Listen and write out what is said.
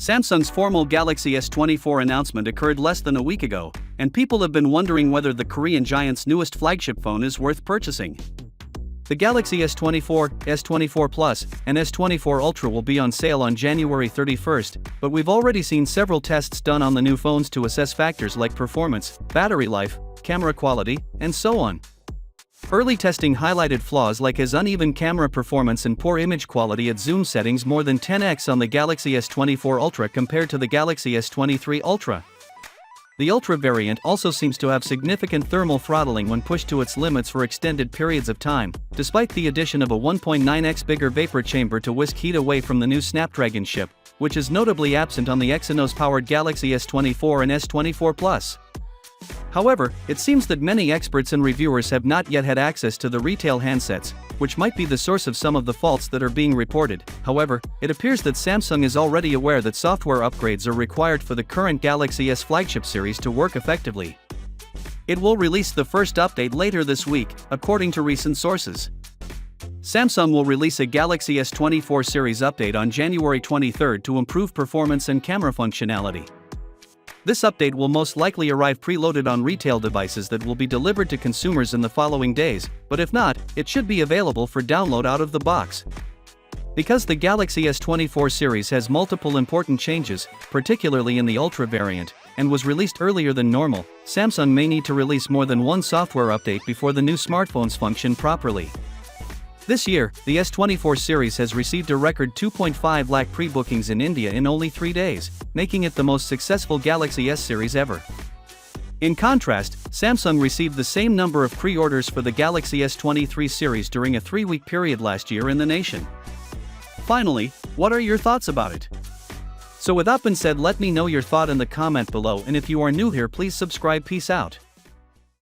Samsung's formal Galaxy S24 announcement occurred less than a week ago, and people have been wondering whether the Korean giant's newest flagship phone is worth purchasing. The Galaxy S24, S24 Plus, and S24 Ultra will be on sale on January 31st, but we've already seen several tests done on the new phones to assess factors like performance, battery life, camera quality, and so on. Early testing highlighted flaws like his uneven camera performance and poor image quality at zoom settings more than 10x on the Galaxy S24 Ultra compared to the Galaxy S23 Ultra. The Ultra variant also seems to have significant thermal throttling when pushed to its limits for extended periods of time, despite the addition of a 1.9x bigger vapor chamber to whisk heat away from the new Snapdragon chip, which is notably absent on the Exynos-powered Galaxy S24 and S24 Plus. However, it seems that many experts and reviewers have not yet had access to the retail handsets, which might be the source of some of the faults that are being reported. However, it appears that Samsung is already aware that software upgrades are required for the current Galaxy S flagship series to work effectively. It will release the first update later this week, according to recent sources. Samsung will release a Galaxy S24 series update on January 23 to improve performance and camera functionality. This update will most likely arrive preloaded on retail devices that will be delivered to consumers in the following days, but if not, it should be available for download out of the box. Because the Galaxy S24 series has multiple important changes, particularly in the Ultra variant, and was released earlier than normal, Samsung may need to release more than one software update before the new smartphones function properly. This year, the S24 series has received a record 2.5 lakh pre-bookings in India in only 3 days, making it the most successful Galaxy S series ever. In contrast, Samsung received the same number of pre-orders for the Galaxy S23 series during a 3-week period last year in the nation. Finally, what are your thoughts about it? So with that being said, let me know your thought in the comment below, and if you are new here, please subscribe. Peace out.